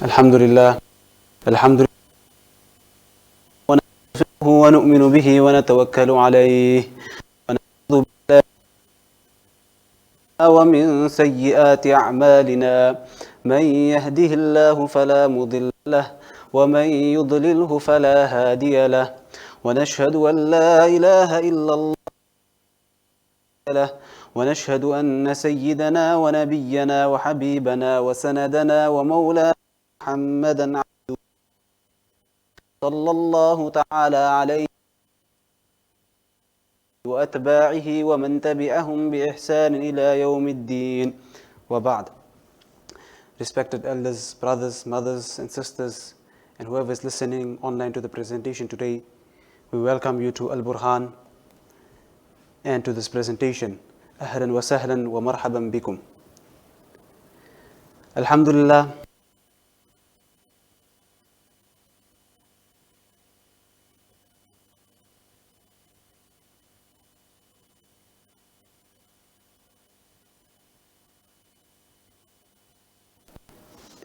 الحمد لله الحمد لله ونستغفره ونؤمن به ونتوكل عليه ونعوذ بالله ومن سيئات أعمالنا من يهده الله فلا مضل له ومن يضلله فلا هادي له ونشهد أن لا إله إلا الله له ونشهد أن سيدنا ونبينا وحبيبنا وسندنا ومولانا محمدا عبده صلى الله تعالى عليه وأتباعه ومن تبعهم بإحسان إلى يوم الدين وبعد. Respected elders, brothers, mothers and sisters, and whoever is listening online to the presentation today, we welcome you to Al-Burhan and to this presentation. Ahlan wa sahlan wa marhaban bikum. Alhamdulillah,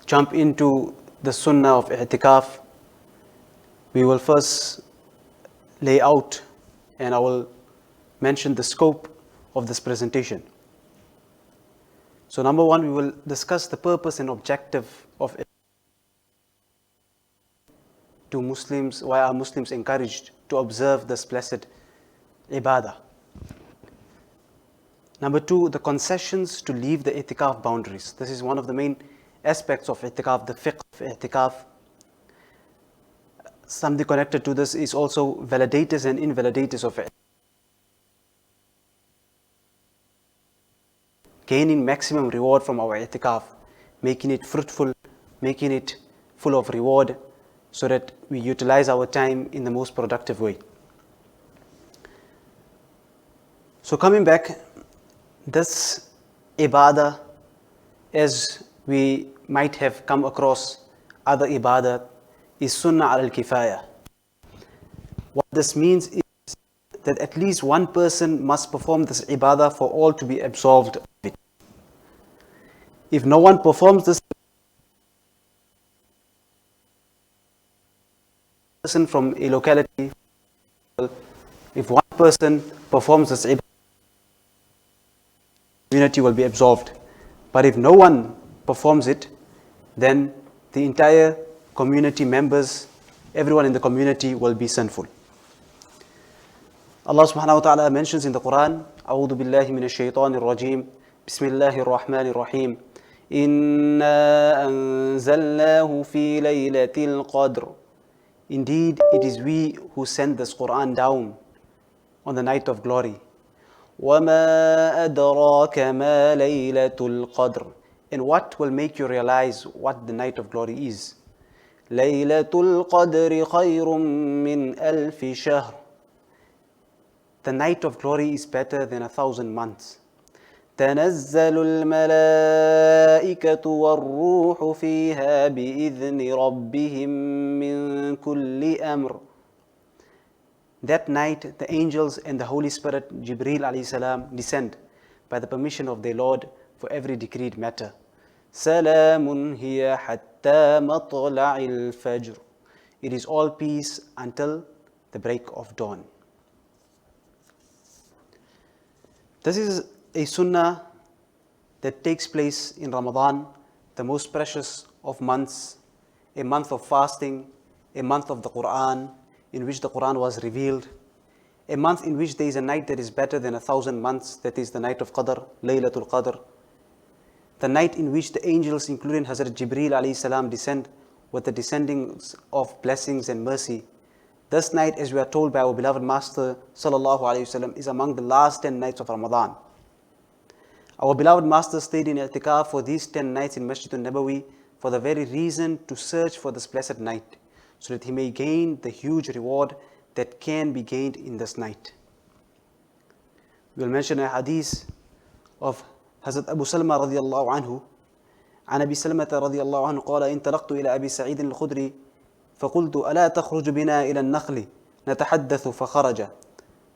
jump into the sunnah of i'tikaf. We will first lay out and I will mention the scope of this presentation. So number one, we will discuss the purpose and objective of it to Muslims, why are Muslims encouraged to observe this blessed ibadah. Number two, the concessions to leave the i'tikaf boundaries. This is one of the main aspects of i'tikaf, the fiqh of i'tikaf. Something connected to this is also validators and invalidators of i'tikaf. Gaining maximum reward from our i'tikaf, making it fruitful, making it full of reward, so that we utilize our time in the most productive way. So coming back, this ibadah, as we might have come across other ibadah, is sunnah al-kifaya. What this means is that at least one person must perform this ibadah for all to be absolved of it. If no one performs this, person from a locality, if one person performs this ibadah, the community will be absolved. But if no one performs it, then the entire community members, everyone in the community will be sinful. Allah subhanahu wa ta'ala mentions in the Quran, أعوذ بالله من الشيطان الرجيم بسم الله الرحمن الرحيم إنا أنزلناه في ليلة القدر. Indeed, it is we who send this Quran down on the night of glory. وَمَا أَدْرَاكَ مَا لَيْلَةُ الْقَدْرِ. And what will make you realize what the night of glory is? لَيْلَةُ الْقَدْرِ خَيْرٌ مِّنْ أَلْفِ شَهْرٍ. The night of glory is better than 1,000 months. تنزل الملائكة والروح فيها بإذن ربهم من كل أمر. That night the angels and the Holy Spirit, Jibreel alayhi salam, descend by the permission of their Lord for every decreed matter. سلام هي حتى مطلع الفجر. It is all peace until the break of dawn. This is a sunnah that takes place in Ramadan, the most precious of months, a month of fasting, a month of the Quran, in which the Quran was revealed, a month in which there is a night that is better than 1,000 months, that is the night of Qadr, Laylatul Qadr, the night in which the angels, including Hazrat Jibreel alayhi salam, descend with the descendings of blessings and mercy. This night, as we are told by our beloved Master sallallahu alayhi wasallam, is among the last 10 nights of Ramadan. Our beloved Master stayed in i'tikaf for these 10 nights in Masjid al-Nabawi for the very reason to search for this blessed night, so that he may gain the huge reward that can be gained in this night. We will mention a hadith of Hazrat Abu Salma radiyallahu anhu. عن أبي سلمة رضي الله عنه قال انطلقت إلى أبي سعيد الخدري فقلت ألا تخرج بنا إلى النخل نتحدث فخرج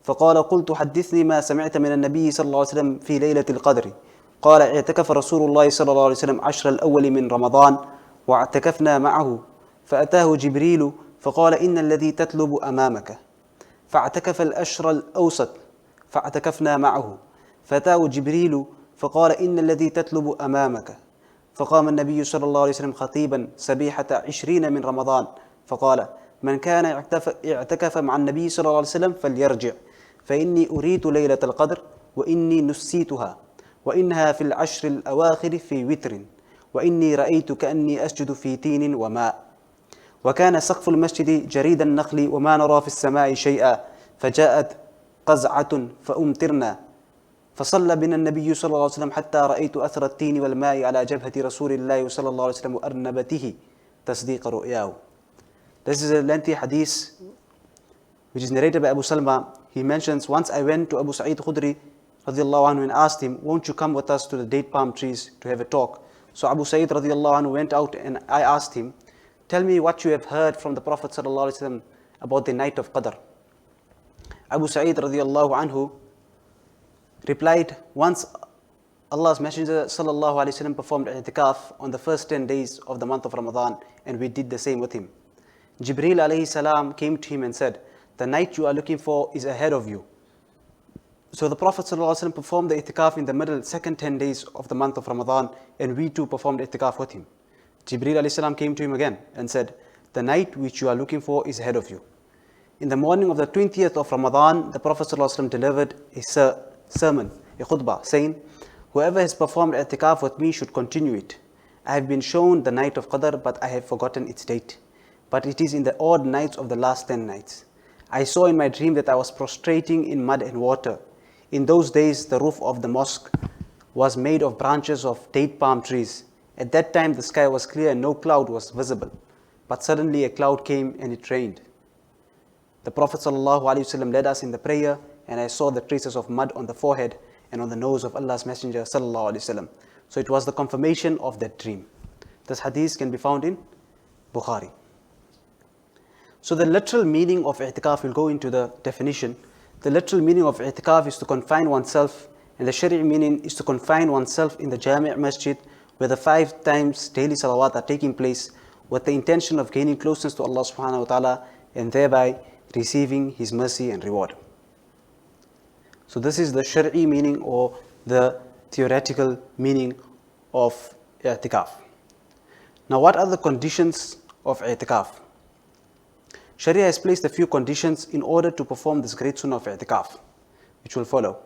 فقال قلت حدثني ما سمعت من النبي صلى الله عليه وسلم في ليلة القدر قال اعتكف رسول الله صلى الله عليه وسلم 10 الأول من رمضان واعتكفنا معه فأتاه جبريل فقال إن الذي تطلب أمامك فاعتكف الأشر الأوسط فاعتكفنا معه فأتاه جبريل فقال إن الذي تطلب أمامك فقام النبي صلى الله عليه وسلم خطيبا سبيحة 20 من رمضان فقال من كان اعتكف مع النبي صلى الله عليه وسلم فليرجع فإني أريد ليلة القدر وإني نسيتها وإنها في العشر الأواخر في وتر وإني رأيت كأني أسجد في تين وماء وكان سقف المسجد جريد النخل وما نرى في السماء شيئا فجاءت قزعة فأمطرنا فصلى بنا النبي صلى الله عليه وسلم حتى رأيت أثر التين والماء على جبهة رسول الله صلى الله عليه وسلم وأرنبته تصديق رؤياه. This is a lengthy hadith which is narrated by Abu Salma. He mentions, once I went to Abu Sa'id Khudri radiallahu anhu and asked him, won't you come with us to the date palm trees to have a talk? So Abu Sa'id radiallahu anhu went out and I asked him, tell me what you have heard from the Prophet sallallahu alaihi wasallam about the night of Qadr. Abu Sa'id radiallahu anhu replied, once Allah's Messenger sallallahu alaihi wasallam performed i'tikaf on the first 10 days of the month of Ramadan, and we did the same with him. Jibreel alayhi salam came to him and said, the night you are looking for is ahead of you. So the Prophet sallallahu alaihi wasallam performed the i'tikaf in the middle second 10 days of the month of Ramadan, and we too performed i'tikaf with him. Jibreel alayhi salam came to him again and said, the night which you are looking for is ahead of you. In the morning of the 20th of Ramadan, the Prophet sallallahu alaihi wasallam delivered a sermon, a khutbah, saying, whoever has performed i'tikaf with me should continue it. I have been shown the night of Qadr, but I have forgotten its date. But it is in the odd nights of the last 10 nights. I saw in my dream that I was prostrating in mud and water. In those days, the roof of the mosque was made of branches of date palm trees. At that time, the sky was clear and no cloud was visible. But suddenly a cloud came and it rained. The Prophet ﷺ led us in the prayer, and I saw the traces of mud on the forehead and on the nose of Allah's Messenger ﷺ. So it was the confirmation of that dream. This hadith can be found in Bukhari. So the literal meaning of i'tikaf, will go into the definition. The literal meaning of i'tikaf is to confine oneself, and the shari'i meaning is to confine oneself in the Jami' Masjid, where the 5 times daily salawat are taking place, with the intention of gaining closeness to Allah subhanahu wa ta'ala, and thereby receiving His mercy and reward. So this is the shari'i meaning, or the theoretical meaning of i'tikaf. Now, what are the conditions of i'tikaf? Sharia has placed a few conditions in order to perform this great sunnah of i'tikaf, which will follow.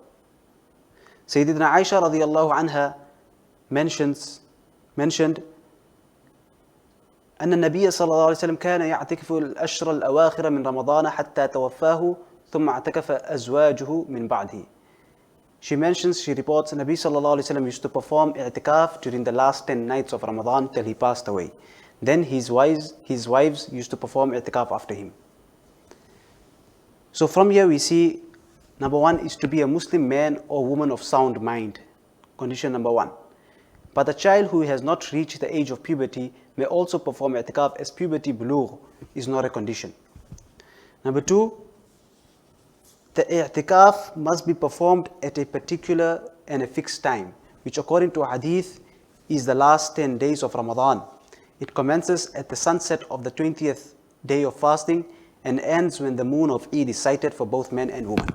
Sayyidina Aisha radiallahu anha mentioned أن النبي صلى الله عليه وسلم كان يعتكف الأشهر الأواخر من رمضان حتى توفاه ثم اعتكف أزواجه من بعده. She reports, Nabi sallallahu alaihi wasallam used to perform i'tikaf during the last 10 nights of Ramadan till he passed away. Then his wives used to perform i'tikaf after him. So from here we see, number 1 is to be a Muslim man or woman of sound mind. Condition number 1. But a child who has not reached the age of puberty may also perform i'tikaf, as puberty bulugh is not a condition. Number 2, the i'tikaf must be performed at a particular and a fixed time, which according to a hadith is the last 10 days of Ramadan. It commences at the sunset of the 20th day of fasting and ends when the moon of Eid is sighted for both men and women.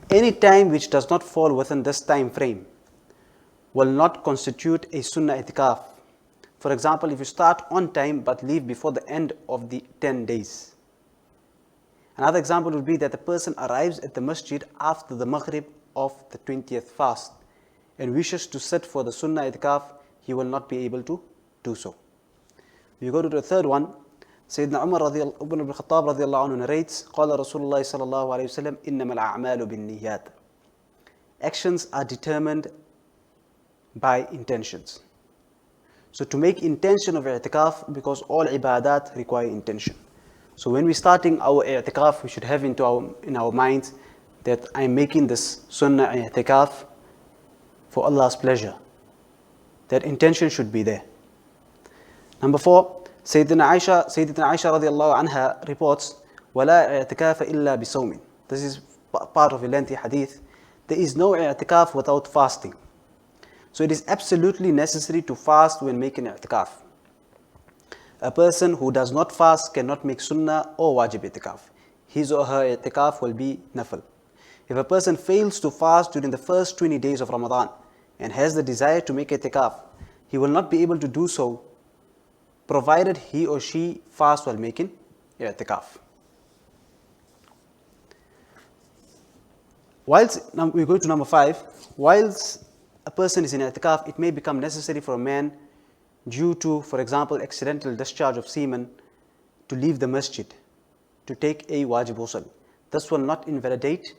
Any time which does not fall within this time frame will not constitute a sunnah i'tikaf. For example, if you start on time but leave before the end of the 10 days. Another example would be that the person arrives at the masjid after the maghrib of the 20th fast and wishes to sit for the sunnah i'tikaf, he will not be able to do so. We go to the third one. Sayyidina Umar ibn al-Khattab radiallahu anhu narrates, قال رسول الله صلى الله عليه وسلم إنما الأعمال بالنيات. Actions are determined by intentions. So to make intention of i'tikaf, because all ibadat require intention. So when we're starting our i'tikaf, we should have in our minds that I'm making this sunnah i'tikaf for Allah's pleasure. That intention should be there. Number 4, Sayyidina Aisha radiallahu anha reports, وَلَا اعْتِكَافَ إِلَّا بِصَوْمٍ. This is part of a lengthy hadith. There is no i'tikaf without fasting. So it is absolutely necessary to fast when making i'tikaf. A person who does not fast cannot make sunnah or wajib i'tikaf. His or her i'tikaf will be nafil. If a person fails to fast during the first 20 days of Ramadan and has the desire to make i'tikaf, he will not be able to do so provided he or she fasts while making i'tikaf. Whilst, now we go to number 5, whilst a person is in i'tikaf, it may become necessary for a man due to, for example, accidental discharge of semen to leave the masjid to take a wajib ghusl. This will not invalidate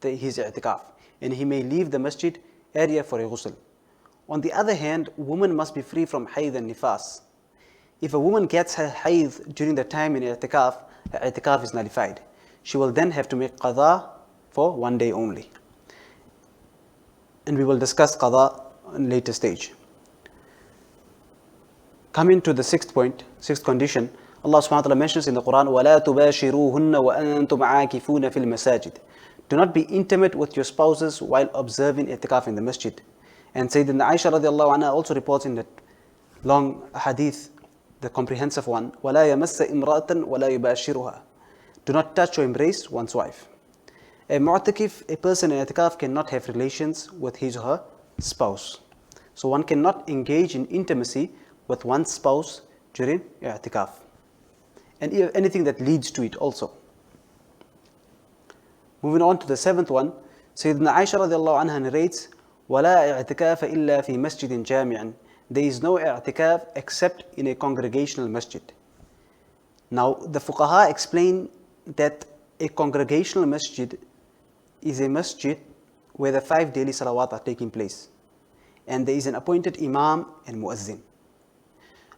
his i'tikaf, and he may leave the masjid area for a ghusl. On the other hand, woman must be free from hayd and nifas. If a woman gets her hayd during the time in i'tikaf, her i'tikaf is nullified. She will then have to make qada for 1 day only. And we will discuss qada in a later stage. Coming to the sixth point, sixth condition, Allah subhanahu wa ta'ala mentions in the Quran, وَلَا تُبَاشِرُوهُنَّ وَأَنْتُمْ عَاكِفُونَ فِي الْمَسَاجِدِ. Do not be intimate with your spouses while observing i'tikaf in the masjid. And Sayyidina Aisha radiallahu anha also reports in that long hadith, the comprehensive one, وَلَا يَمَسَّ إِمْرَأَةً وَلَا يُبَاشِرُهَا. Do not touch or embrace one's wife. A mu'takif, a person in i'tikaf, cannot have relations with his or her spouse. So one cannot engage in intimacy with one's spouse during i'tikaf. And anything that leads to it also. Moving on to the seventh one, Sayyidina Aisha radiallahu anha narrates, وَلَا اعْتِكَافَ إِلَّا فِي مَسْجِدٍ جَامِعٍ. There is no i'tikaf except in a congregational masjid. Now, the fuqaha explain that a congregational masjid is a masjid where the 5 daily salawat are taking place. And there is an appointed imam and muazzin.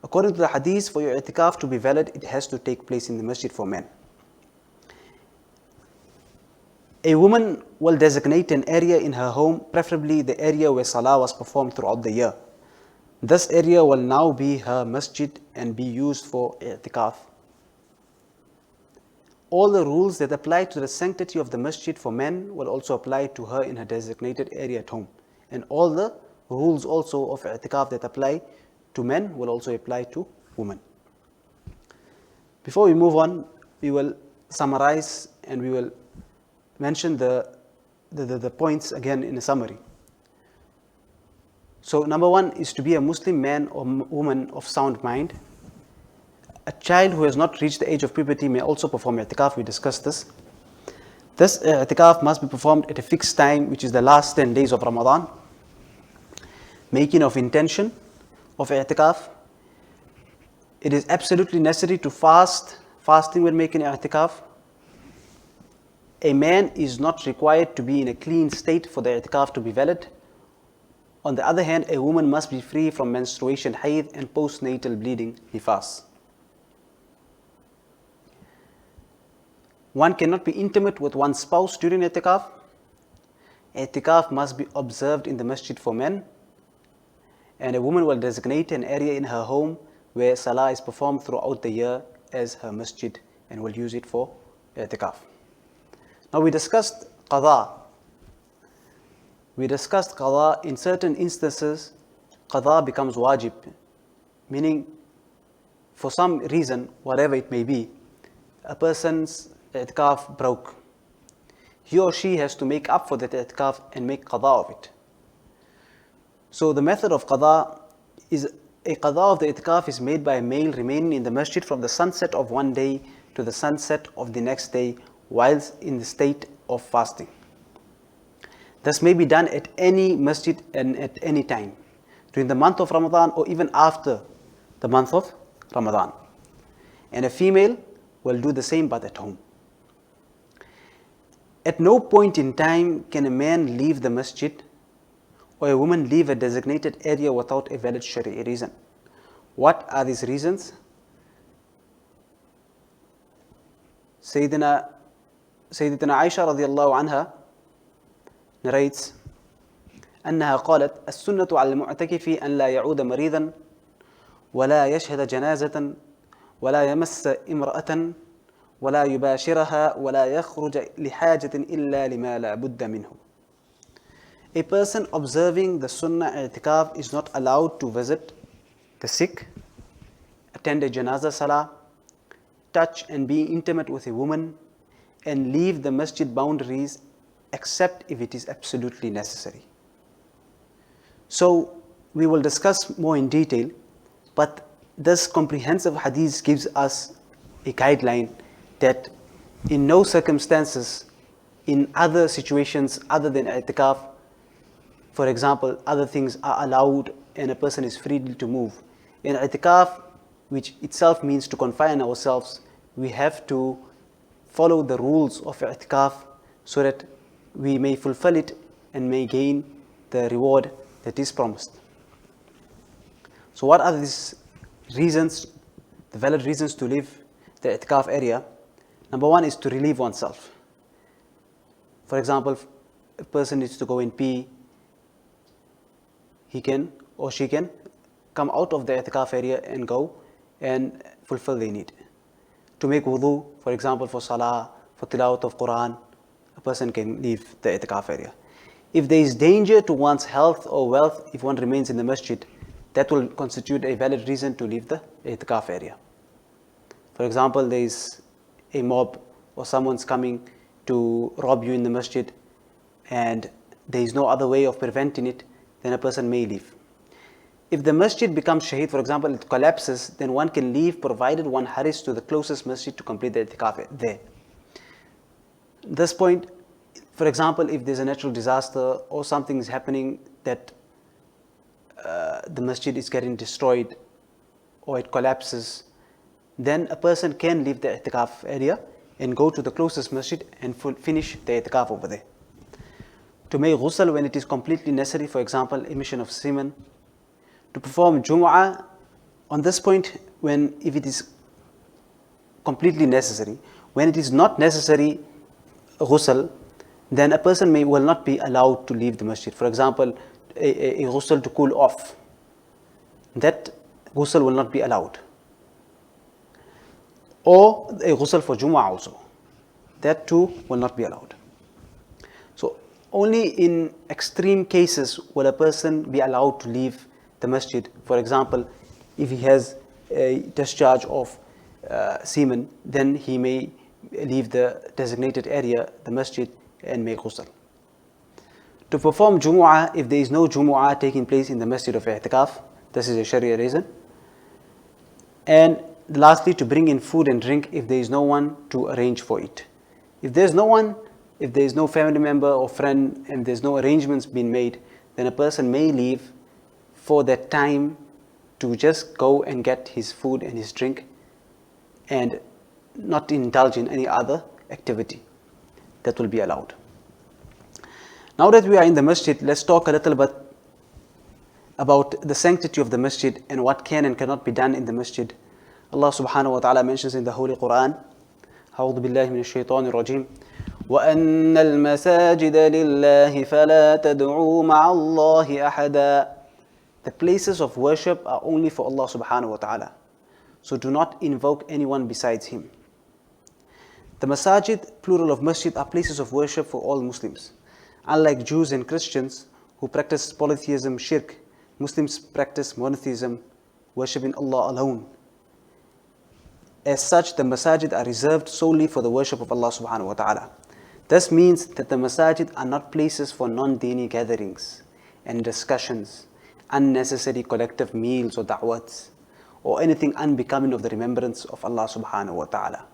According to the hadith, for your i'tikaf to be valid, it has to take place in the masjid for men. A woman will designate an area in her home, preferably the area where salah was performed throughout the year. This area will now be her masjid and be used for i'tikaf. All the rules that apply to the sanctity of the masjid for men will also apply to her in her designated area at home. And all the rules also of i'tikaf that apply to men will also apply to women. Before we move on, we will summarize and we will mention the points again in a summary. So number 1 is to be a Muslim man or woman of sound mind. A child who has not reached the age of puberty may also perform i'tikaf. We discussed this. This i'tikaf must be performed at a fixed time, which is the last 10 days of Ramadan. Making of intention of i'tikaf. It is absolutely necessary to fasting when making i'tikaf. A man is not required to be in a clean state for the i'tikaf to be valid. On the other hand, a woman must be free from menstruation, hayd, and postnatal bleeding, nifas. One cannot be intimate with one's spouse during i'tikaf. I'tikaf must be observed in the masjid for men. And a woman will designate an area in her home where salah is performed throughout the year as her masjid and will use it for i'tikaf. Now we discussed qada. We discussed qada. In certain instances, qada becomes wajib, meaning for some reason, whatever it may be, a person's i'tikaf broke. He or she has to make up for that i'tikaf and make qada of it. So the method of qada is, a qada of the i'tikaf is made by a male remaining in the masjid from the sunset of one day to the sunset of the next day whilst in the state of fasting. This may be done at any masjid and at any time, during the month of Ramadan or even after the month of Ramadan. And a female will do the same but at home. At no point in time can a man leave the masjid or a woman leave a designated area without a valid Sharia reason. What are these reasons? Sayyidina Aisha radiallahu anha narrates أنها قالت السنة على المعتكف أن لا يعود مريضا ولا يشهد جنازة ولا يمس امرأة ولا يباشرها ولا يخرج لحاجة إلا لما لا بد منه. A person observing the sunnah i'tikaf is not allowed to visit the sick attend a janaza salah, touch and be intimate with a woman, and leave the masjid boundaries except if it is absolutely necessary. So we will discuss more in detail, but this comprehensive hadith gives us a guideline that in no circumstances, in other situations other than i'tikaf, for example, other things are allowed and a person is free to move. In i'tikaf, which itself means to confine ourselves, we have to follow the rules of i'tikaf so that we may fulfill it and may gain the reward that is promised. So what are these reasons, the valid reasons to leave the i'tikaf area? Number one is to relieve oneself. For example, if a person needs to go and pee, he can or she can come out of the i'tikaf area and go and fulfill their need. To make wudu, for example, for salah, for tilawat of Quran, a person can leave the i'tikaf area. If there is danger to one's health or wealth, if one remains in the masjid, that will constitute a valid reason to leave the i'tikaf area. For example, there is a mob or someone's coming to rob you in the masjid and there is no other way of preventing it, then a person may leave. If the masjid becomes shaheed, for example, it collapses, then one can leave provided one hurries to the closest masjid to complete the i'tikaf there. At this point, for example, if there's a natural disaster or something is happening that the masjid is getting destroyed or it collapses, then a person can leave the i'tikaf area and go to the closest masjid and finish the i'tikaf over there. To make ghusl when it is completely necessary, for example, emission of semen. To perform Jumu'ah on this point if it is completely necessary. When it is not necessary ghusl, then a person will not be allowed to leave the masjid. For example, a ghusl to cool off, that ghusl will not be allowed. Or a ghusl for Jumu'ah also, that too will not be allowed. So only in extreme cases will a person be allowed to leave the masjid. For example, if he has a discharge of semen, then he may leave the designated area, the masjid, and make ghusl. To perform Jumu'ah, if there is no Jumu'ah taking place in the masjid of i'tikaf, this is a Sharia reason. And lastly, to bring in food and drink if there is no one to arrange for it. If there is no one, if there is no family member or friend and there is no arrangements being made, then a person may leave for that time to just go and get his food and his drink and not indulge in any other activity. That will be allowed. Now that we are in the masjid, let's talk a little bit about the sanctity of the masjid and what can and cannot be done in the masjid. Allah subhanahu wa ta'ala mentions in the Holy Quran, أعوذ بالله من الشيطان الرجيم وأن المساجد لله فلا تدعوا مع الله أحدا. The places of worship are only for Allah subhanahu wa ta'ala. So do not invoke anyone besides Him. The masajid, plural of masjid, are places of worship for all Muslims. Unlike Jews and Christians who practice polytheism, shirk, Muslims practice monotheism, worshiping Allah alone. As such, the masajid are reserved solely for the worship of Allah subhanahu wa ta'ala. This means that the masajid are not places for non-dini gatherings and discussions, unnecessary collective meals or da'wats, or anything unbecoming of the remembrance of Allah subhanahu wa ta'ala.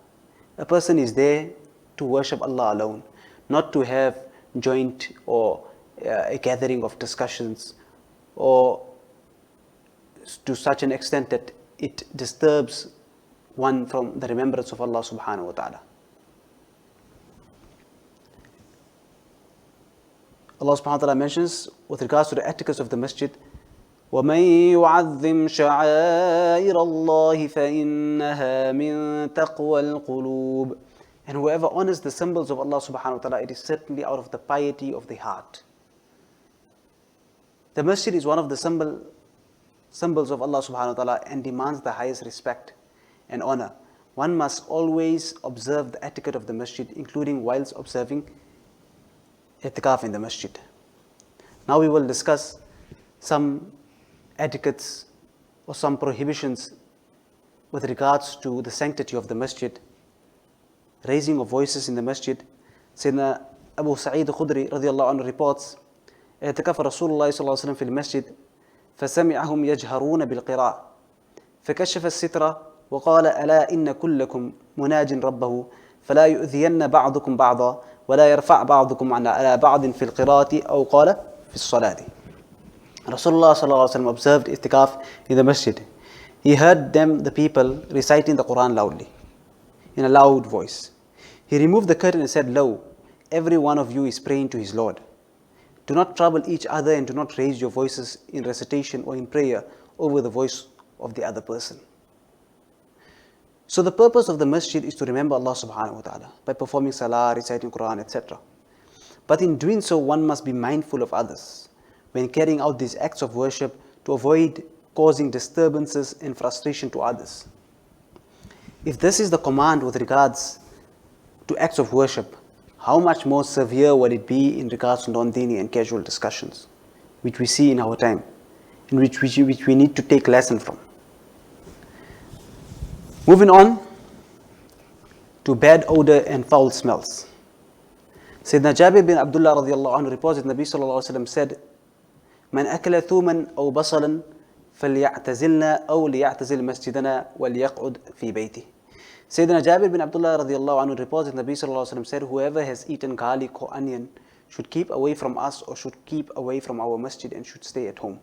A person is there to worship Allah alone, not to have joint or a gathering of discussions, or to such an extent that it disturbs one from the remembrance of Allah subhanahu wa ta'ala. Allah subhanahu wa ta'ala mentions with regards to the etiquette of the masjid, وَمَن يُعَظِّمْ شَعَائِرَ اللَّهِ فَإِنَّهَا مِن تَقْوَى الْقُلُوبِ. And whoever honors the symbols of Allah subhanahu wa ta'ala, it is certainly out of the piety of the heart. The masjid is one of the symbols of Allah subhanahu wa ta'ala and demands the highest respect and honor. One must always observe the etiquette of the masjid, including whilst observing i'tikaf in the masjid. Now we will discuss some etiquettes or some prohibitions with regards to the sanctity of the masjid, raising of voices in the masjid. Sayyidina Abu Sa'id al-Khudri radiyallahu anhu reports, اعتكف رسول الله صلى الله عليه وسلم في المسجد فسمعهم يجهرون بالقراءة فكشف الستر وقال ألا إن كلكم مناج ربه فلا يؤذين بعضكم بعضا ولا يرفع بعضكم على بعض في القراءة أو قال في الصلاة. Rasulullah صلى الله عليه وسلم observed itikaf in the masjid. He heard them, the people, reciting the Quran loudly, in a loud voice. He removed the curtain and said, Lo, every one of you is praying to his Lord. Do not trouble each other and do not raise your voices in recitation or in prayer over the voice of the other person. So the purpose of the masjid is to remember Allah subhanahu wa ta'ala by performing salah, reciting Quran, etc. But in doing so, one must be mindful of others when carrying out these acts of worship to avoid causing disturbances and frustration to others. If this is the command with regards to acts of worship, how much more severe will it be in regards to non-dini and casual discussions, which we see in our time, in which we need to take lesson from. Moving on to bad odor and foul smells. Sayyidina Jabir bin Abdullah radiyallahu anhu reports that Nabi sallallahu alayhi wa sallam said, Man akala thuman aw basalan فليعتزلنا أو ليعتزل مسجدنا وليقعد في بيته. Sayyidina Jabir bin Abdullah radiyallahu anhu reports that Nabi sallallahu alayhi wa sallam said, whoever has eaten garlic or onion should keep away from us or should keep away from our masjid and should stay at home.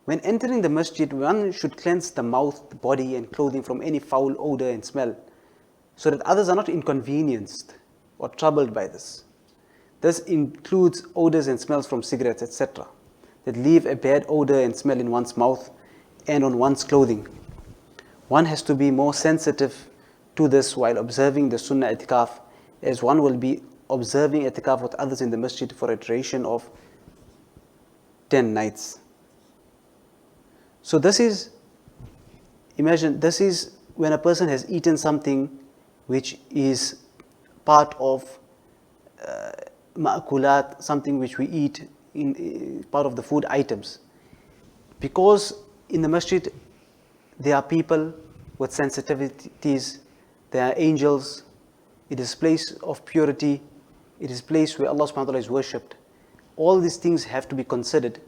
When entering the masjid, one should cleanse the mouth, the body and clothing from any foul odor and smell, so that others are not inconvenienced or troubled by this. This includes odors and smells from cigarettes, etc., that leave a bad odor and smell in one's mouth and on one's clothing. One has to be more sensitive to this while observing the sunnah itikaf, as one will be observing itikaf with others in the masjid for a duration of 10 nights. So this is, imagine, this is when a person has eaten something which is part of ma'kulat, something which we eat in part of the food items. Because in the masjid there are people with sensitivities, there are angels, it is a place of purity, it is a place where Allah subhanahu wa ta'ala is worshipped. All these things have to be considered,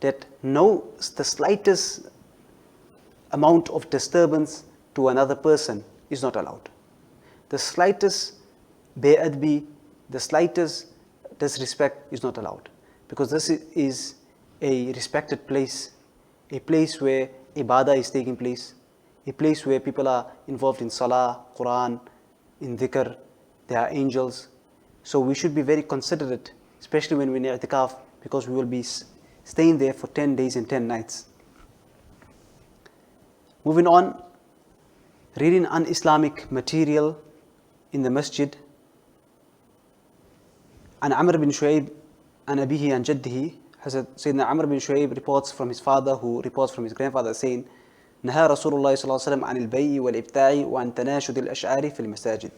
that the slightest amount of disturbance to another person is not allowed. The slightest be'adbi, the slightest disrespect is not allowed. Because this is a respected place, a place where ibadah is taking place, a place where people are involved in salah, Quran, in dhikr, there are angels. So we should be very considerate, especially when we're in i'tikaf, because we will be staying there for 10 days and 10 nights. Moving on, reading un-Islamic material in the masjid. An Amr bin Shu'ayb an abihi an jaddihi, Sayyidina Amr bin Shu'ayb reports from his father, who reports from his grandfather, saying, نهى رسول الله صلى الله عليه وسلم عن البيع والإبتاع وعن تناشد الأشعار في المساجد.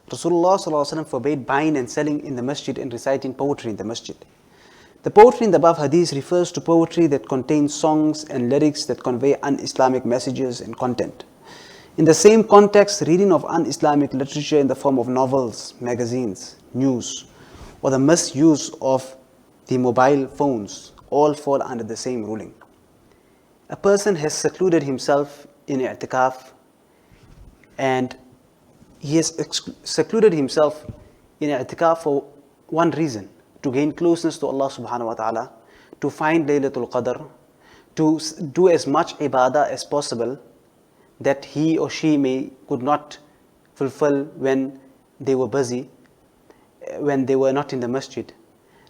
Rasulullah صلى الله عليه وسلم forbade buying and selling in the masjid and reciting poetry in the masjid. The poetry in the above hadith refers to poetry that contains songs and lyrics that convey un-Islamic messages and content. In the same context, reading of un-Islamic literature in the form of novels, magazines, news, or the misuse of the mobile phones all fall under the same ruling. A person has secluded himself in i'tikaf, and he has secluded himself in i'tikaf for one reason: to gain closeness to Allah subhanahu wa ta'ala, to find Laylatul Qadr, to do as much ibadah as possible that he or she could not fulfill when they were busy, when they were not in the masjid.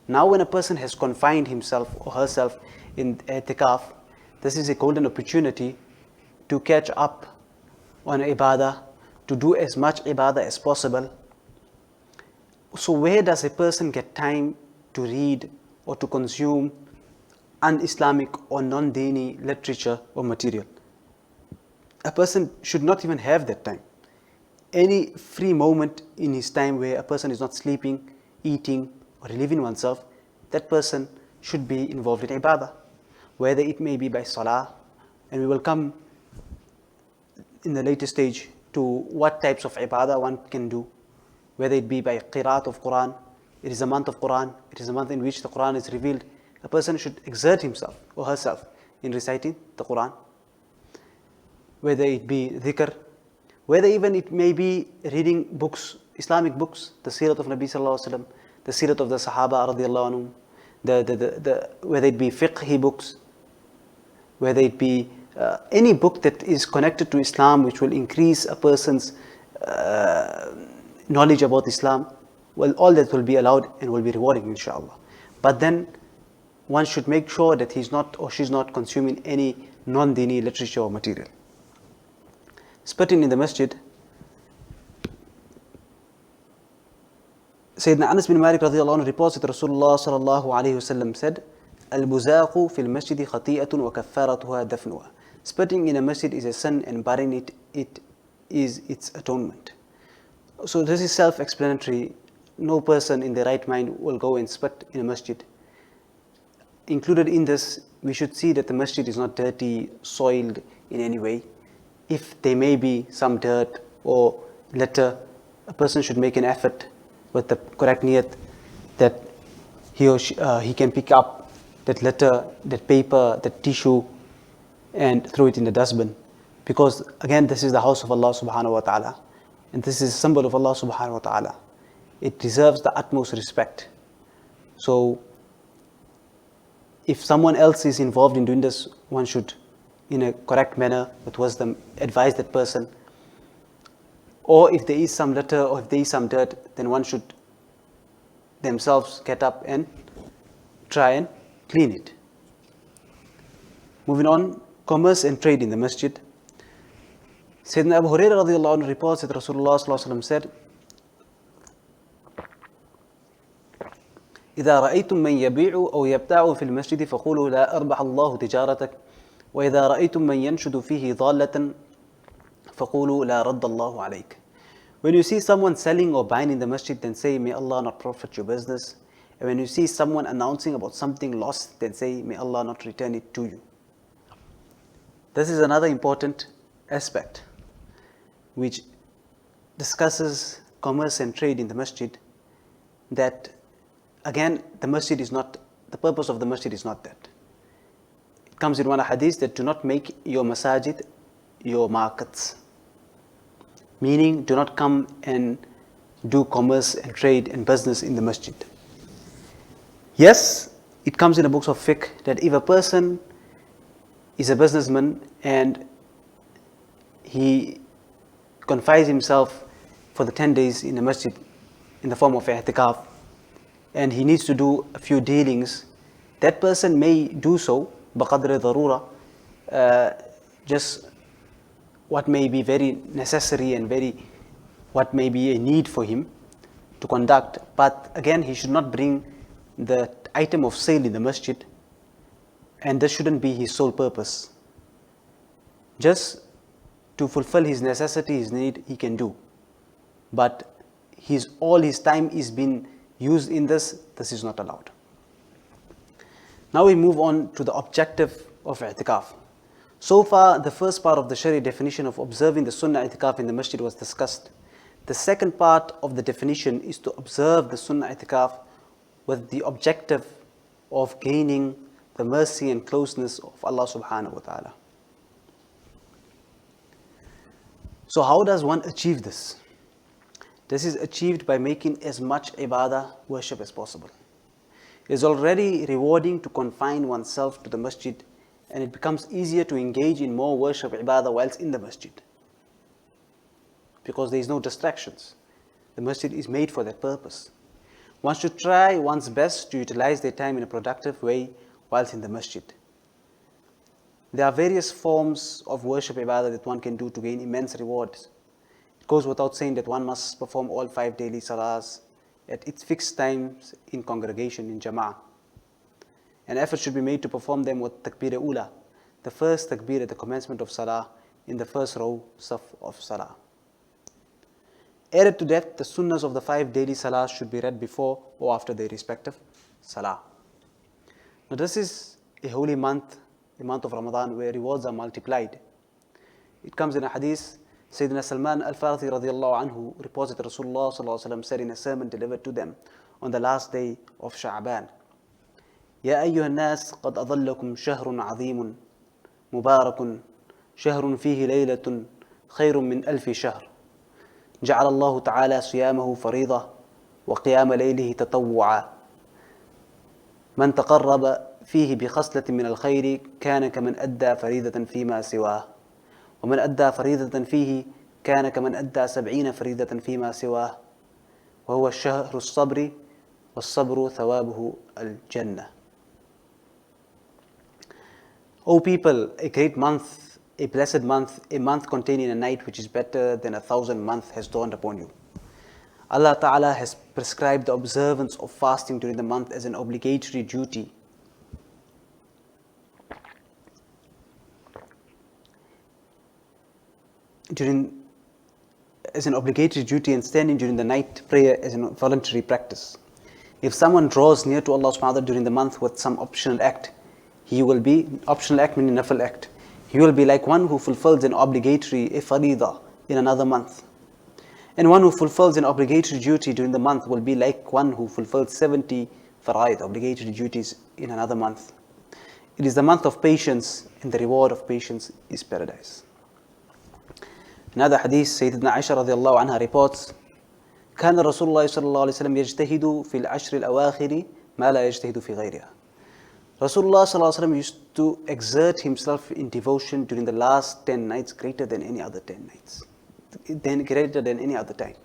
Now when a person has confined himself or herself in i'tikaf, this is a golden opportunity to catch up on ibadah, to do as much ibadah as possible. So where does a person get time to read or to consume un-Islamic or non-dini literature or material? A person should not even have that time. Any free moment in his time where a person is not sleeping, eating, or relieving oneself, that person should be involved in ibadah, whether it may be by salah, and we will come in the later stage to what types of ibadah one can do, whether it be by qiraat of Quran. It is a month of Quran. It is a month in which the Quran is revealed. A person should exert himself or herself in reciting the Quran, whether it be dhikr, whether even it may be reading books, Islamic books, the Sirat of Nabi Sallallahu Alaihi Wasallam, the Sirat of the Sahaba radiallahu anhum, whether it be fiqh books, whether it be any book that is connected to Islam which will increase a person's knowledge about Islam, well, all that will be allowed and will be rewarding, inshallah. But then one should make sure that he's not or she's not consuming any non-dini literature or material. Spitting in the masjid. Sayyidina Anas bin Malik radiallahu anhu reports that Rasulullah sallallahu alayhi wasallam said, "Al-buzaqu fil masjidi khati'atun wa kaffaratuha dafnuha." Spitting in a masjid is a sin, and burying it is its atonement. So this is self-explanatory. No person in their right mind will go and spit in a masjid. Included in this, we should see that the masjid is not dirty, soiled in any way. If there may be some dirt or litter, a person should make an effort with the correct niyat that he or she, he can pick up that litter, that paper, that tissue, and throw it in the dustbin. Because again, this is the house of Allah subhanahu wa ta'ala, and this is a symbol of Allah subhanahu wa ta'ala. It deserves the utmost respect. So if someone else is involved in doing this, one should, in a correct manner, with wisdom, advise that person. Or if there is some litter or if there is some dirt, then one should themselves get up and try and clean it. Moving on, commerce and trade in the masjid. Sayyidina Abu Hurairah radiallahu anhu reports that Rasulullah sallallahu alaihi wasallam said, إذا رأيتم من يبيع أو يبتاع في المسجد فقولوا لا أربح الله تجارتك وإذا رأيتم من ينشد فيه ضالة فقولوا لا رد الله عليك. When you see someone selling or buying in the masjid, then say, may Allah not profit your business. And when you see someone announcing about something lost, then say, may Allah not return it to you. This is another important aspect which discusses commerce and trade in the masjid, that again, the masjid is not, the purpose of the masjid is not that. It comes in one hadith that do not make your masajid your markets. Meaning, do not come and do commerce and trade and business in the masjid. Yes, it comes in the books of fiqh that if a person is a businessman and he confines himself for the 10 days in the masjid in the form of i'tikaf, and he needs to do a few dealings, that person may do so بقدر ضرورة, just what may be very necessary and what may be a need for him to conduct. But again, he should not bring the item of sale in the masjid, and this shouldn't be his sole purpose. Just to fulfill his necessity, his need, he can do. But all his time is being used in this is not allowed. Now we move on to the objective of i'tikaf. So far, the first part of the Sharia definition of observing the Sunnah i'tikaf in the masjid was discussed. The second part of the definition is to observe the Sunnah i'tikaf with the objective of gaining the mercy and closeness of Allah subhanahu wa ta'ala. So how does one achieve this? This is achieved by making as much ibadah, worship as possible. It is already rewarding to confine oneself to the masjid, and it becomes easier to engage in more worship ibadah whilst in the masjid, because there is no distractions. The masjid is made for that purpose. One should try one's best to utilize their time in a productive way whilst in the masjid. There are various forms of worship ibadah that one can do to gain immense rewards. It goes without saying that one must perform all 5 daily salahs at its fixed times in congregation, in jama'ah. An effort should be made to perform them with takbir ula, the first takbir at the commencement of salah, in the first row saf of salah. Added to that, the sunnahs of the 5 daily salahs should be read before or after their respective salah. Now this is a holy month, the month of Ramadan, where rewards are multiplied. It comes in a hadith, Sayyidina Salman al-Farsi radiallahu anhu reports that Rasulullah sallallahu alaihi wasallam said in a sermon delivered to them on the last day of Sha'ban, يا أيها الناس قد أظلكم شهر عظيم مبارك شهر فيه ليلة خير من 1000 شهر جعل الله تعالى صيامه فريضة وقيام ليله تطوعا من تقرب فيه بخصلة من الخير كان كمن أدى فريضة فيما سواه ومن أدى فريضة فيه كان كمن أدى 70 فريضة فيما سواه وهو الشهر الصبر والصبر ثوابه الجنة. O people, a great month, a blessed month, a month containing a night which is better than 1,000 months has dawned upon you. Allah Ta'ala has prescribed the observance of fasting during the month as an obligatory duty. And standing during the night prayer as a voluntary practice. If someone draws near to Allah subhanahu wa ta'ala during the month with some optional act, he will be, optional act meaning nafil act, he will be like one who fulfills an obligatory, a farida, in another month. And one who fulfills an obligatory duty during the month will be like one who fulfills 70 faraid, obligatory duties, in another month. It is the month of patience, and the reward of patience is paradise. Another hadith, Sayyidina Aisha radiallahu anha reports, كان رسول الله صلى الله عليه وسلم يجتهد في العشر الأواخر ما لا يجتهد في غيرها. Rasulullah sallallahu alaihi wasallam used to exert himself in devotion during the last 10 nights greater than any other 10 nights, greater than any other time.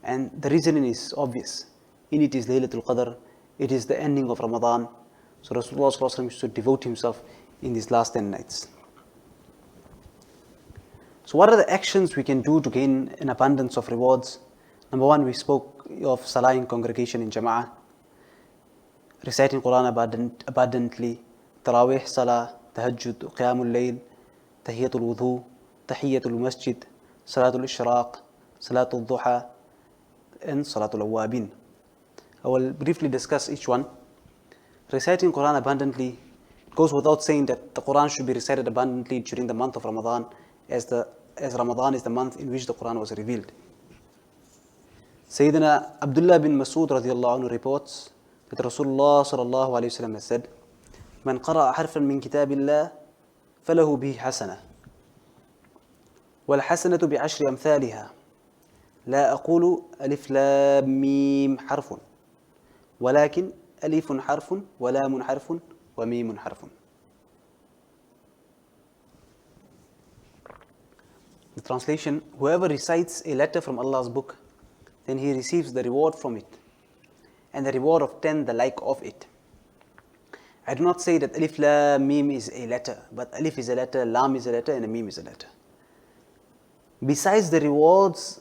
And the reasoning is obvious. In it is Laylatul Qadr, it is the ending of Ramadan. So Rasulullah sallallahu alaihi wasallam used to devote himself in these last 10 nights. So what are the actions we can do to gain an abundance of rewards? Number one, we spoke of Salah in congregation in Jama'ah, reciting Quran abundantly, Taraweeh Salah, Tahajjud, Qiyamul Layl, Tahiyatul Wudu, Tahiyatul Masjid, Salatul Ishraq, Salatul Duha, and Salatul Awwabin. I will briefly discuss each one. Reciting Quran abundantly goes without saying that the Quran should be recited abundantly during the month of Ramadan, as Ramadan is the month in which the Quran was revealed. Sayyidina Abdullah bin Mas'ud radiallahu anhu reports that Rasulullah sallallahu alayhi wa sallam has said, من قرأ حرفا من كتاب الله فله به حسنة والحسنة بعشر أمثالها لا أقول ألف لام ميم حرف ولكن ألف حرف ولام حرف وميم حرف. The translation, whoever recites a letter from Allah's book, then he receives the reward from it, and the reward of 10 the like of it. I do not say that alif lam mim is a letter, but alif is a letter, lam is a letter, and a mim is a letter. Besides the rewards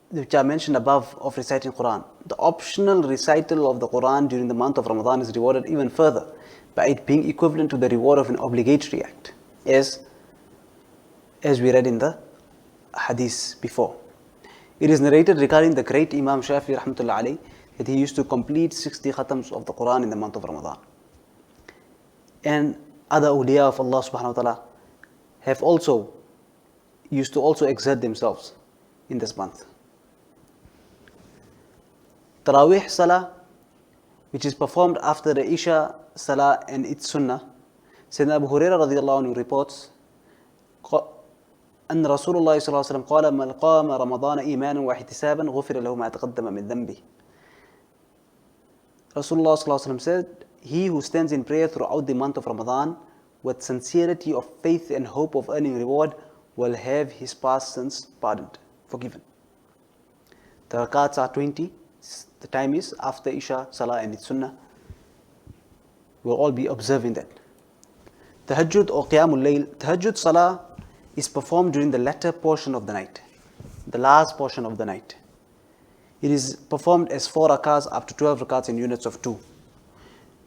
which are mentioned above of reciting Quran, the optional recital of the Quran during the month of Ramadan is rewarded even further by it being equivalent to the reward of an obligatory act, as we read in the hadith before. It is narrated regarding the great Imam Shafi rahmatullah alayhi that he used to complete 60 khatams of the Quran in the month of Ramadan. And other awliya of Allah subhanahu wa ta'ala have used to exert themselves in this month. Taraweeh Salah, which is performed after the Isha Salah and its Sunnah, Sayyidina Abu Hurairah radiallahu anhu reports, أن رسول الله صلى الله عليه وسلم قال من قام رمضان إيمانا واحتسابا غفر له ما تقدم من ذنبه. Rasulullah صلى الله عليه وسلم said, he who stands in prayer throughout the month of Ramadan with sincerity of faith and hope of earning reward will have his past sins pardoned, forgiven. The rakats are 20. The time is after Isha, Salah and its Sunnah. We'll all be observing that. Tahajjud or Qiyamul Layl. Tahajjud Salah is performed during the latter portion of the night, the last portion of the night. It is performed as 4 rakats up to 12 rakats in units of 2.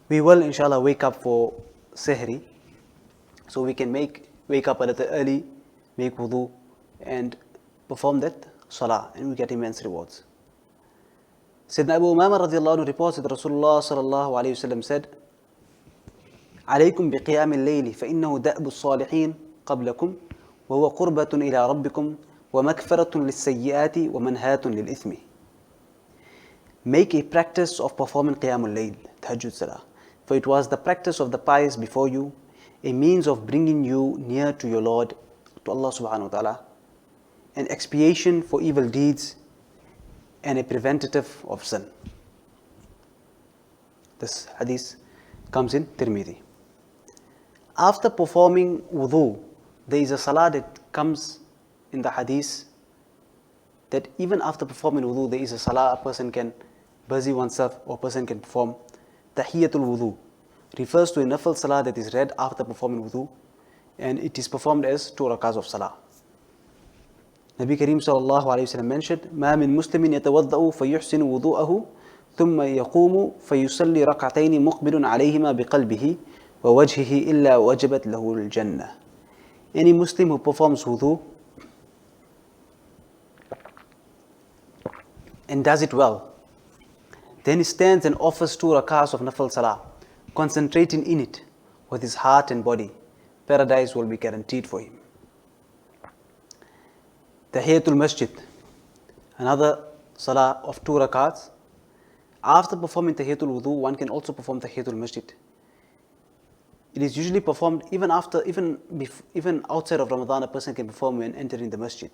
We will inshallah wake up for Sehri, so we can wake up a little early, make wudu and perform that salah, and we get immense rewards. Sayyidina Abu Umama radiallahu anhu reports that Rasulullah sallallahu alayhi wa sallam said, عليكم بقيام الليل فإنه دأب الصالحين قبلكم وهو قربة إلى ربكم ومغفرة للسيئات ومنهاة للإثم. Make a practice of performing Qiyamul Layl, Tahajjud Salah, for it was the practice of the pious before you, a means of bringing you near to your Lord, to Allah subhanahu wa ta'ala, an expiation for evil deeds and a preventative of sin. This hadith comes in Tirmidhi. After performing wudu, there is a salah that comes in the hadith that even after performing wudu, there is a salah a person can busy oneself or a person can perform. Tahiyatul wudu refers to a nafil salah that is read after performing wudu, and it is performed as 2 rakahs of salah. Nabi Kareem sallallahu alayhi wa sallam mentioned, مَا مِن مُسْلِمٍ يَتَوَضَّأُ فَيُحْسِنُ وُضُوءَهُ ثُمَّ يَقُومُ فَيُصَلِّي رَكْعَتَيْنِ مُقْبِلٌ عَلَيْهِمَا بِقَلْبِهِ وَوَجْهِهِ إِلَّا وَجَبَتْ لَهُ الْجَنَّةِ. Any Muslim who performs wudu and does it well, then he stands and offers 2 rakahs of nafil salah, concentrating in it with his heart and body, paradise will be guaranteed for him. Tahiyatul Masjid, another salah of 2 rakats. After performing Tahiyatul Wudu, one can also perform Tahiyatul Masjid. It is usually performed even outside of Ramadan. A person can perform when entering the masjid.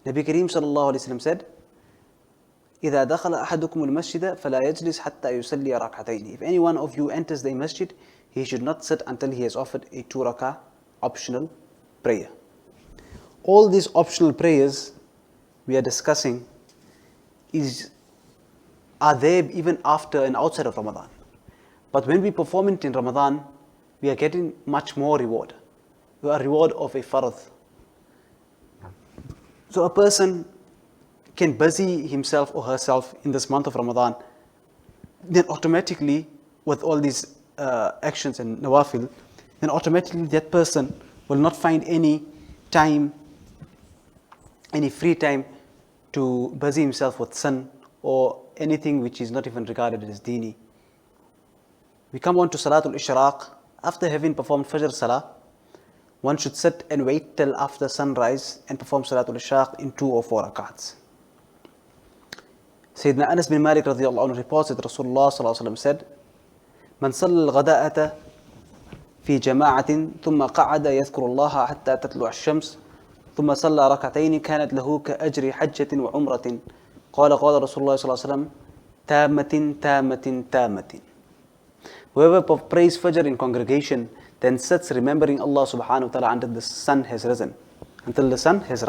Nabi Kareem sallallahu alayhi wa sallam said, إِذَا دَخَلَ أَحَدُكُمُ الْمَسْجِدَ فَلَا يَجْلِسْ حَتَّى يُصَلِّيَ رَكْعَتَيْنِ. If any one of you enters the masjid, he should not sit until he has offered a 2 rakah optional prayer. All these optional prayers we are discussing are there even after and outside of Ramadan. But when we perform it in Ramadan, we are getting much more reward. A reward of a farad. So a person can busy himself or herself in this month of Ramadan, then automatically with all these actions and nawafil, then automatically that person will not find any free time to busy himself with sin or anything which is not even regarded as dini. We come on to Salatul Ishraq. After having performed Fajr Salah, one should sit and wait till after sunrise and perform Salatul Ishraq in 2 or 4 rakats. Sayyidina Anas bin Malik radiyallahu anhu reports that Rasulullah sallallahu alayhi wa sallam said, من صلى الغداءة في جماعة ثم قعد يذكر الله حتى تطلع الشمس ثم صلى ركعتين كانت له كأجر حجة وعمرة قال رسول الله صلى الله عليه وسلم تامة تامة تامة. Whoever prays Fajr in congregation, then sits remembering Allah subhanahu wa ta'ala until the sun has risen, until the sun has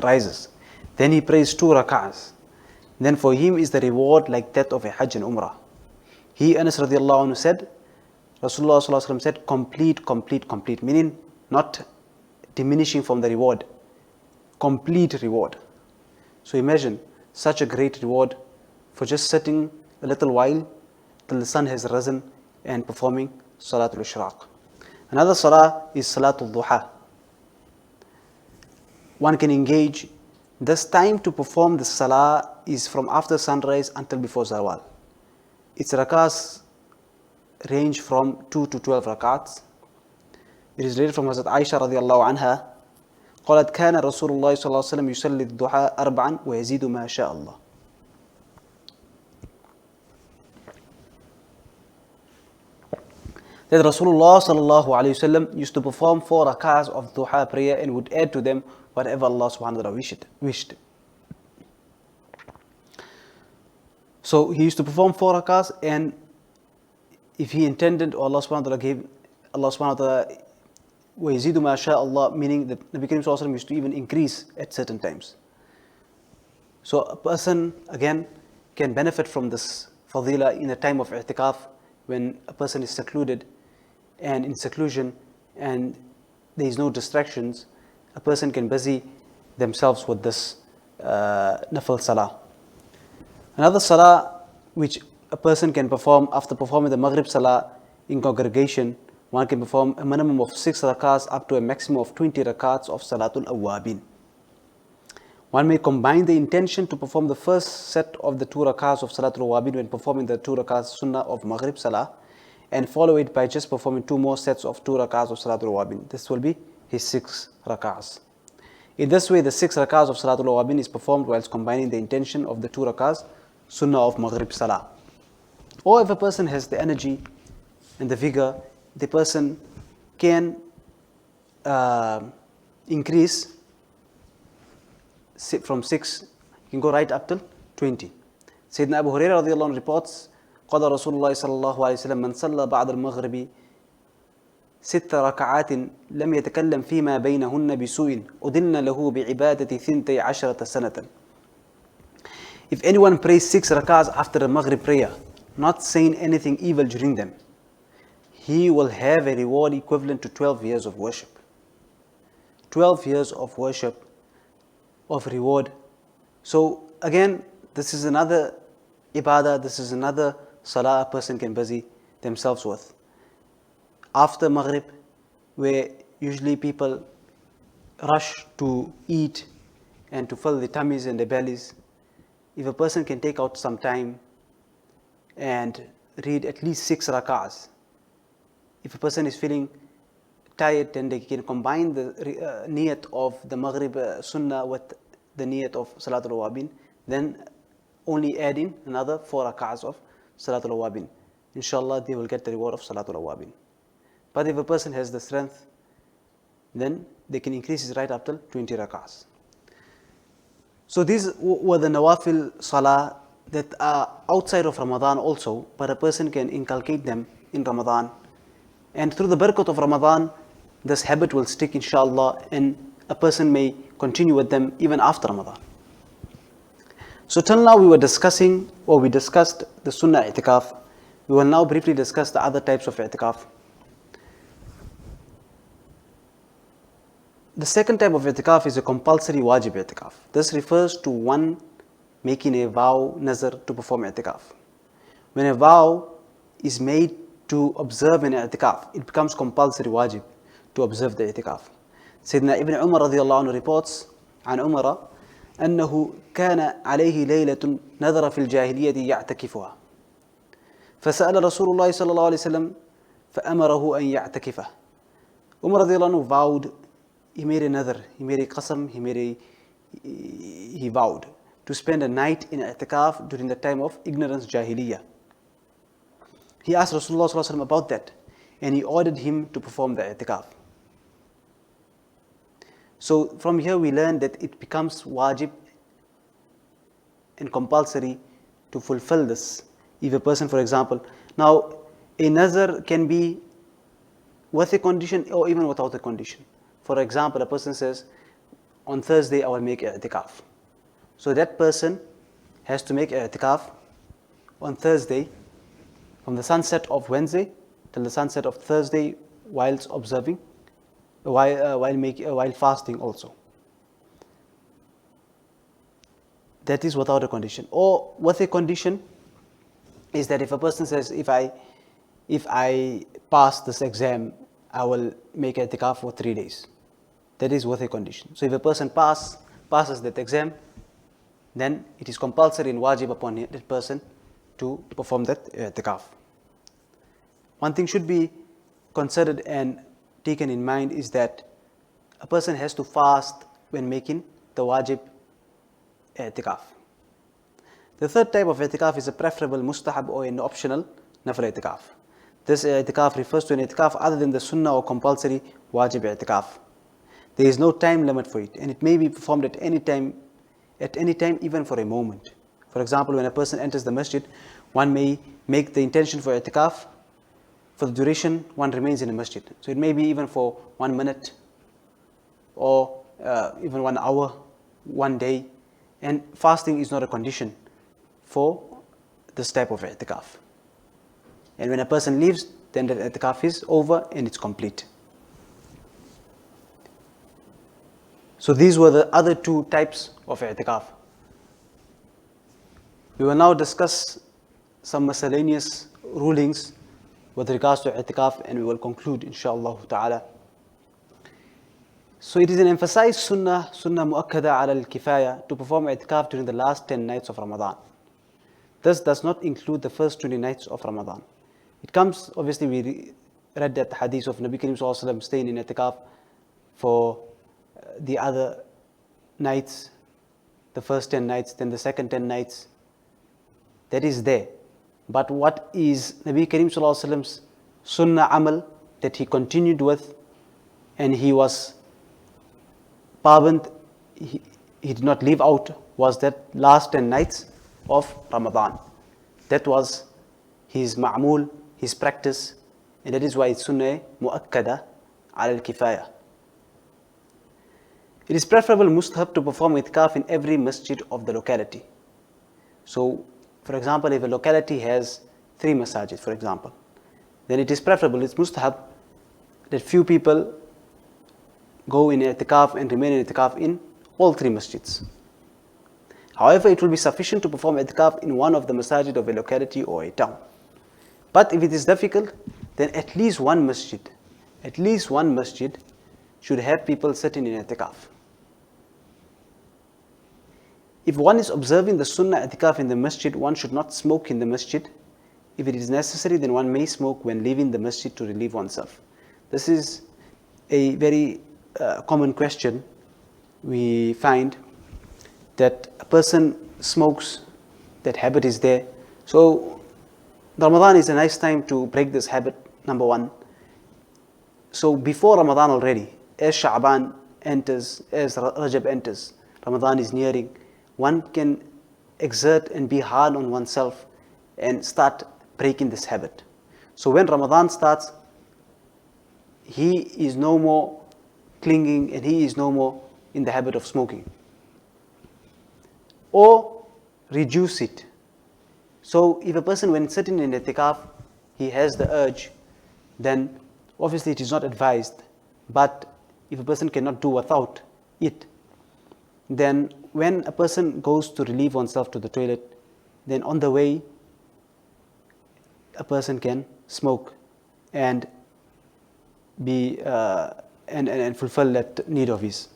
rises. Then he prays 2 rak'ahs. Then for him is the reward like that of a Hajj and Umrah. He, Anas radiallahu anhu, said, Rasulullah sallallahu alaihi wasallam said, complete, complete, complete, meaning not diminishing from the reward, complete reward. So imagine such a great reward for just sitting a little while till the sun has risen and performing Salatul Ishraq. Another salah is Salatul Duha. One can engage. This time to perform the salah is from after sunrise until before zawal. Its rakats range from 2 to 12 rakats. It is related from Hazrat Aisha radiallahu anha, قالت كان رسول الله صلى الله عليه وسلم يصلي الضحى 4 ويزيد ما شاء الله. That Rasulullah sallallahu alayhi wasallam used to perform 4 rakahs of duha prayer and would add to them whatever Allah subhanahu wa ta'ala wished. So he used to perform 4 rakahs, and if he intended, or Allah subhanahu wa ta'ala gave, Allah subhanahu wa ta'ala وَيَزِيدُ مَا شَاءَ اللَّهُ, meaning that Nabi Kareem sallallahu alayhi wasallam used to even increase at certain times. So a person again can benefit from this fadila in a time of i'tikaf, when a person is secluded and in seclusion and there is no distractions. A person can busy themselves with this nafil salah. Another salah which a person can perform after performing the Maghrib salah in congregation, one can perform a minimum of 6 rakats up to a maximum of 20 rakats of Salatul Awwabin. One may combine the intention to perform the first set of the 2 rakats of Salatul Awwabin when performing the 2 rakats sunnah of Maghrib salah, and follow it by just performing 2 more sets of 2 rak'ahs of Salatul Awabin. This will be his 6 rak'ahs. In this way, the 6 rak'ahs of Salatul Awabin is performed whilst combining the intention of the 2 rak'ahs Sunnah of Maghrib Salah. Or if a person has the energy and the vigor, the person can increase from 6, you can go right up till 20. Sayyidina Abu Hurairah radiallahu anhu reports, قال رسول الله صلى الله عليه وسلم من صلى بعد المغرب 6 ركعات لم يتكلم فيما بينهن بسوء أدلن له بعبادة 12 سنة. If anyone prays 6 rak'ahs after the Maghrib prayer, not saying anything evil during them, he will have a reward equivalent to 12 years of worship. 12 years of worship, of reward. So again, this is another ibadah, this is another salah a person can busy themselves with. After Maghrib, where usually people rush to eat and to fill their tummies and their bellies, if a person can take out some time and read at least 6 rak'ahs, if a person is feeling tired, then they can combine the niyat of the Maghrib Sunnah with the niyat of Salatul Awabin, then only add in another 4 rak'ahs of Salatul Awabin. Inshallah, they will get the reward of Salatul Awabin. But if a person has the strength, then they can increase it right up till 20 rak'ahs. So these were the nawafil salah that are outside of Ramadan also, but a person can inculcate them in Ramadan. And through the barakah of Ramadan, this habit will stick, inshallah, and a person may continue with them even after Ramadan. So till now we discussed the Sunnah i'tikaf. We will now briefly discuss the other types of i'tikaf. The second type of i'tikaf is a compulsory wajib i'tikaf. This refers to one making a vow, nazar, to perform i'tikaf. When a vow is made to observe an i'tikaf, it becomes compulsory wajib to observe the i'tikaf. Sayyidina Ibn Umar radiallahu anhu reports عن عمر أنه كان عليه ليلة نذر في الجاهلية يعتكفها فسأل رسول الله صلى الله عليه وسلم فأمره أن يعتكفه. Umar radiallahu anhu vowed, he made a nadhr, he made a qasam, he vowed to spend a night in i'tikaf during the time of ignorance, jahiliyyah. He asked Rasulullah sallallahu alaihi wasallam about that, and he ordered him to perform the i'tikaf. So from here we learn that it becomes wajib and compulsory to fulfill this. If a person, for example, now a nazar can be with a condition or even without a condition. For example, a person says, on Thursday I will make i'tikaf. So that person has to make i'tikaf on Thursday from the sunset of Wednesday till the sunset of Thursday whilst observing, while fasting also. That is without a condition. Or with a condition is that if a person says, if I pass this exam, I will make i'tikaf for 3 days. That is with a condition. So if a person passes that exam, then it is compulsory and wajib upon that person to perform that i'tikaf. One thing should be considered and taken in mind is that a person has to fast when making the wajib i'tikaf. The third type of i'tikaf is a preferable mustahab or an optional nafil i'tikaf. This i'tikaf refers to an i'tikaf other than the sunnah or compulsory wajib i'tikaf. There is no time limit for it, and it may be performed at any time, even for a moment. For example, when a person enters the masjid, one may make the intention for i'tikaf for the duration one remains in a masjid. So it may be even for 1 minute or even 1 hour, 1 day. And fasting is not a condition for this type of i'tikaf. And when a person leaves, then the i'tikaf is over and it's complete. So these were the other 2 types of i'tikaf. We will now discuss some miscellaneous rulings with regards to i'tikaf, and we will conclude inshallah ta'ala. So it is an emphasized sunnah muakkada ala al-kifaya to perform i'tikaf during the last 10 nights of Ramadan. This does not include the first 20 nights of Ramadan. It comes, obviously, we read that hadith of Nabi Karim Sallallahu Alaihi Wasallam staying in i'tikaf for the other nights, the first 10 nights, then the second 10 nights. That is there. But what is Nabi Karim Sallallahu Alaihi Wasallam's sunnah amal that he continued with, and he was paband, he did not leave out, was that last 10 nights of Ramadan. That was his ma'mul, his practice, and that is why it's sunnah mu'akkada ala al-kifaya. It is preferable mustahab to perform itikaf in every masjid of the locality. So, for example, if a locality has 3 masajid, for example, then it is preferable, it's mustahab, that few people go in itikaf and remain in itikaf in all 3 masjids. However, it will be sufficient to perform itikaf in one of the masajid of a locality or a town. But if it is difficult, then at least one masjid should have people sitting in itikaf. If one is observing the sunnah itikaf in the masjid, one should not smoke in the masjid. If it is necessary, then one may smoke when leaving the masjid to relieve oneself. This is a very common question. We find that a person smokes, that habit is there. So Ramadan is a nice time to break this habit, number one. So before Ramadan already, as Sha'ban enters, as Rajab enters, Ramadan is nearing, one can exert and be hard on oneself and start breaking this habit. So when Ramadan starts, he is no more clinging and he is no more in the habit of smoking. Or reduce it. So if a person, when sitting in itikaf, he has the urge, then obviously it is not advised. But if a person cannot do without it, then when a person goes to relieve oneself to the toilet, then on the way, a person can smoke and be and fulfill that need of his.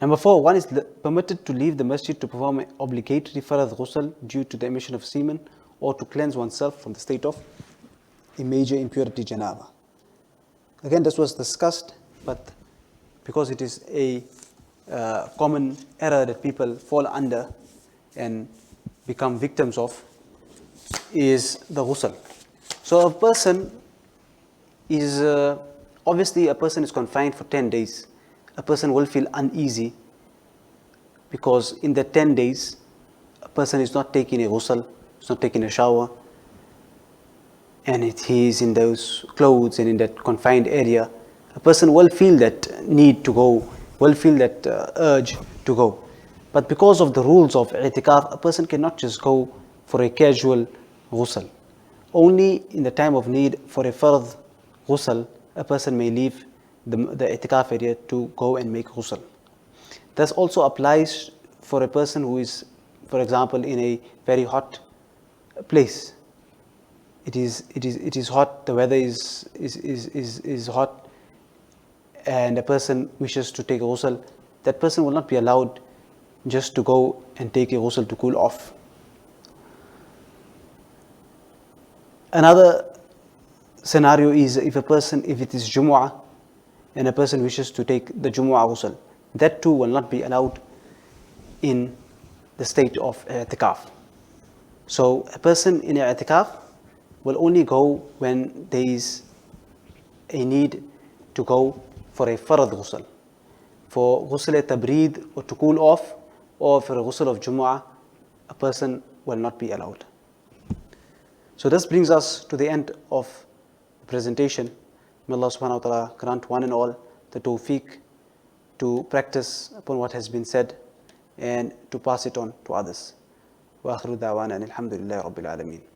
Number 4, one is permitted to leave the masjid to perform an obligatory farad ghusl due to the emission of semen or to cleanse oneself from the state of a major impurity, janaba. Again, this was discussed, but because it is a common error that people fall under and become victims of, is the ghusl. So a person is, obviously a person is confined for 10 days. A person will feel uneasy because in the 10 days, a person is not taking a ghusl, is not taking a shower, and he is in those clothes and in that confined area. A person will feel that need to go, will feel that urge to go. But because of the rules of i'tikaf, a person cannot just go for a casual ghusl. Only in the time of need for a fard ghusl, a person may leave the i'tikaf area to go and make ghusl. This also applies for a person who is, for example, in a very hot place. It is hot, the weather is hot, and a person wishes to take a ghusl. That person will not be allowed just to go and take a ghusl to cool off. Another scenario is if it is Jumu'ah, and a person wishes to take the Jumu'ah ghusl. That too will not be allowed in the state of i'tikaf. So a person in i'tikaf will only go when there is a need to go for a farad ghusl. For ghusl tabreed or to cool off, or for a ghusl of Jumu'ah, a person will not be allowed. So this brings us to the end of the presentation. May Allah subhanahu wa ta'ala grant one and all the tawfiq to practice upon what has been said and to pass it on to others. Wa akhiru da'wana alhamdulillahi rabbil alameen.